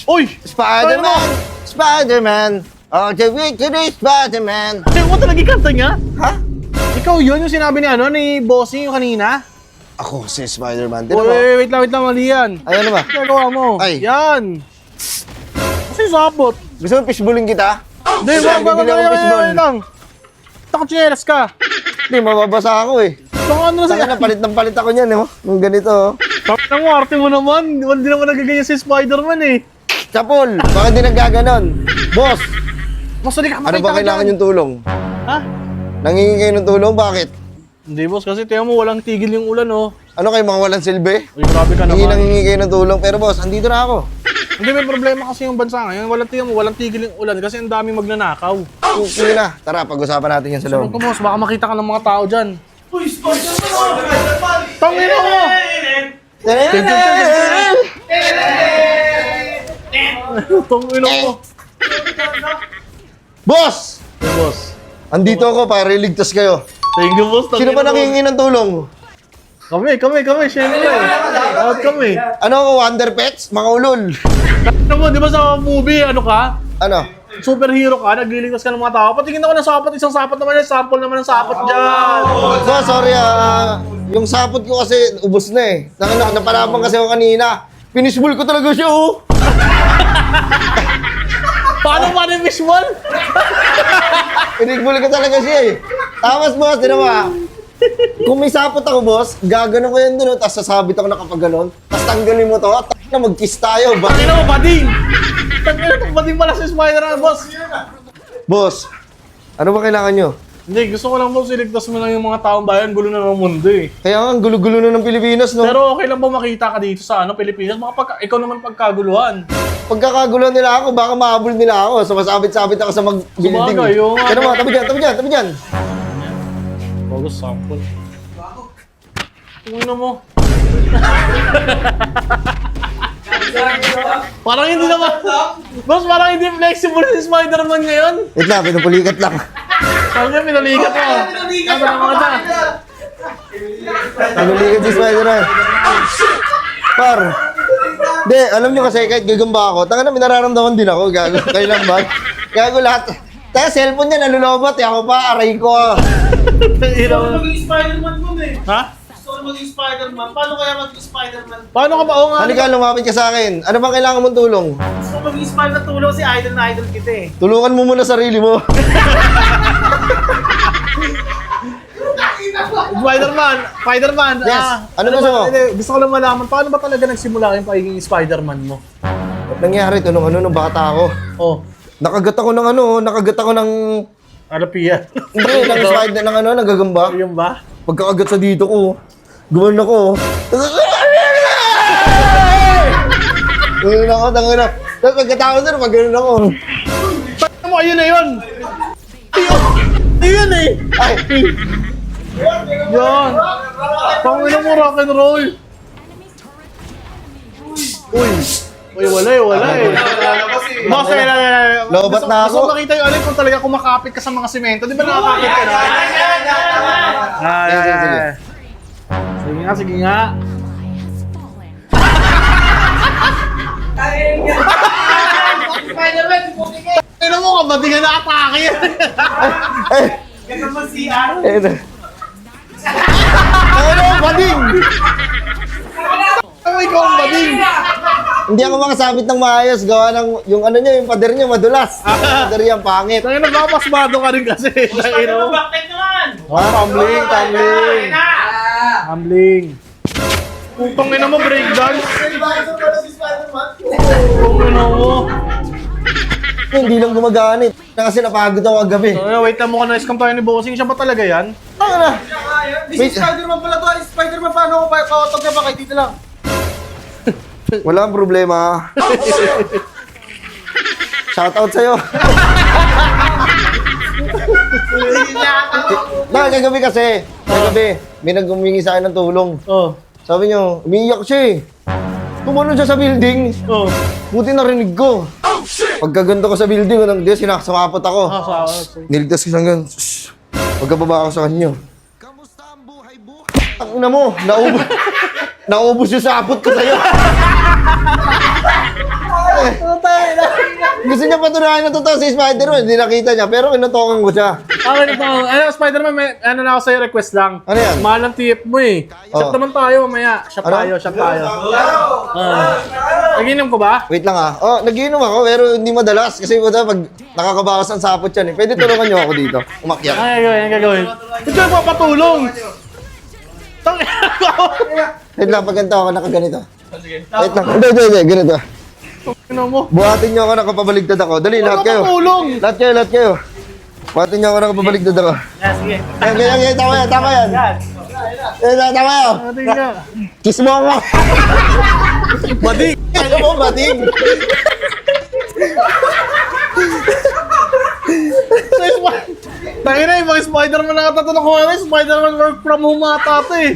Uy! Spider-Man! Spider-Man! Oh, the victory, Spider-Man! Sa'yo mo talaga kanta niya? Ha? Ikaw yun yung sinabi ni ni Bossing yung kanina? Ako si Spider-Man. Uy, Tino mo? wait lang, mali yan. Ayan na ba? Ginagawa mo. Ay. Yan. Kasi sabot. Gusto mo fishbowling kita? Hindi, Sige, bibili ako fishball. wag lang. Nakachinelas ka. Hindi, mababasa ako eh. Baka ano na Saka sa'yo? na palit ng palit ako niyan, eh. Nung ganito, oh. Tapos mo, arte mo naman. Hindi naman nagaganyan si Spider-Man eh. Chapol, baka di nagkaganon. Boss, Masali ka, ano makita ba ka kailangan dyan. yung tulong? Ha? Nangingi kayo ng tulong? Bakit? Hindi boss, kasi tingnan mo walang tigil yung ulan oh. Ano kayo, mga walang silbi? Uy, grabe ka Nangingi naman. kayo ng tulong. Pero boss, andito na ako. Hindi, may problema kasi yung bansa ngayon. Walang tigil yung ulan kasi ang dami magnanakaw. Sige na, tara, pag-usapan natin yan sa Huwag loob. ka boss, baka makita ka ng mga tao dyan. Uy, Spider-Man! Tangin mo! Tangin mo! Boss! Hey, boss. Andito ako para iligtas kayo. Thank you, boss. Sino ba nangingi ng tulong? Kami, syempre. Lahat kami. Ano ako, Wonder Pets? Mga ulol. Ano mo, di ba sa movie, ano ka? Ano? Superhero ka, nagliligtas ka ng mga tao. Patingin ako ng sapat, isang sapat naman yung sample naman ng sapat dyan. Boss, sorry yung sapot ko kasi ubos na eh. Napalaban kasi ako kanina. Finishball ko talaga siya, oh. Paano yung visual? Finishball ko talaga siya eh. Tapos boss, di ba? Kung may sapot ako, boss, gaganon ko yan dun, oh, tapos sasabit ako na kapag ganon. Tapos tanggalin mo to, na mag-kiss tayo, ba? Tangin mo, bading! Tangin mo, bading pala si Spider-Man, boss. Boss, ano ba kailangan nyo? Hindi, gusto ko lang boss, iligtas mo lang yung mga taong bayan, gulo na ng mundo eh. Kaya nga, ang gulo-gulo na ng Pilipinas, no? Pero okay lang ba makita ka dito sa Pilipinas? Ikaw naman pagkaguluhan. Pagkakagulo nila ako, baka mahabol nila ako. So, masabit-sabit ako sa mag-building. Sabagay, oo nga. Kaya naman, tabi dyan. Bagus sample. Tingnan mo. Parang hindi naman. Boss, parang hindi flexible si Spider-Man ngayon. Wait lang, pinupulikat lang. Parang niya pinalikat mo. Ano na mga ta? Pinupulikat si Spider-Man. Par. Hindi, alam nyo kasi kahit gagamba ako, tanga na may nararamdaman din ako, gago. Kayo lang ba? Gago lahat. Kaya cellphone niya nalulobot, ako pa, aray ko. Iraw. Gusto ko maging Spider-Man mo eh. Ha? Gusto ko maging Spider-Man. Paano kaya maging Spider-Man? Paano ka ba? Oo nga. Halika, lumapit ka sa akin. Ano bang kailangan mong tulong? Gusto ko maging Spider-Man. Tulong si idol na idol kita eh. Tulungan mo muna sarili mo. Spider-Man. Yes. Ano gusto mo? Gusto ko lang malaman, paano ba talaga nagsimula yung pagiging Spider-Man mo? Ba't nangyari? Tulungan nung bata ako. Oh, Nakagat ako ng Arapia. Hindi, ng spider, nagagamba. Yung ba? Pagkakagat sa dito ko, gumanon ako. Gumanon ako, tangina. Tapos pagkatapos doon, maganon ako. Tangin mo, ayun na yun! Ayun eh! Ay, Yan! Panginoon mo, rock and roll! Uy! Uy, wala eh. Boss, Lobat na Gusto ako. makita yung alin kung talaga kumakapit ka sa mga simento. Di ba nakakapit ka na? Sige. Sige nga. Spider-Man, puti ka! Ano mo, kabati nga na-atake yan. Ay, Ganun mo CR? ayun. Ano, bading! Ano ikaw ang bading? Hindi ako makasabit ng maayos. Gawa ng, yung ano niya, yung pader niya, madulas. Yung pader niya, pangit. Tangin na, papasmado ka rin kasi. Spider-Man, bakit naman? Tumbling. Putang ina mo, breakdance. Putang ina mo. Hindi lang gumagamit. Kasi napagod ako kagabi. Wait lang mo ka na-scam tayo ni Bossing. Siya ba talaga yan? Ano na? This is Spider-Man pala to. Spider-Man, paano ko pa kakatog niya ba kay dito lang? Walang problema. Shoutout sa'yo. Kagabi kasi. Kagabi, may nag-umingi sa akin ng tulong. Oh. Sabi niyo, umiiyak siya eh. Tumalon siya sa building. Oh. Buti narinig ko. Pagkaganto ko sa building, sinakapot ako. Niligtas ko siyang ganun. Pagkababa ako sa kanya. Kamusta ang buhay-buhay? Ang ina mo, naubos yung sapot ko sa'yo. Gusto niya patunayan na totoo si Spider-Man. Hindi nakita niya, pero kinutokan ko siya. Okay, ito. Spider-Man, may ano na ako sa'yo, request lang. Ano yan? Mahal ang TF mo eh. Shop Oh. naman tayo mamaya. Shop Ano? tayo, shop tayo. Naginom ko ba? Wait lang ah. Oh, nagiinom ako, pero hindi madalas. Kasi pag nakakabawas ang sapot yan eh. Pwede tulungan niyo ako dito. Umakyat. Ay, gagawin. Ito yung papatulong. Tang Wait lang, pag ganito ako nakaganito. Wait lang. Hindi. Ganito. ina mo. Buhatin niyo ako nakapabaligtad ako. Dali, lahat kayo. Papatulong. Lahat kayo. Buhatin niyo ako nakapabaligtad ako. Sige. Yan, tama yan. Tama yan. Ating ka. Kiss mo ako. Badik. Ano mo, bating? Tangina, yung mga Spider-Man nakatatanong ko ano, Spider-Man work from home ata ito eh.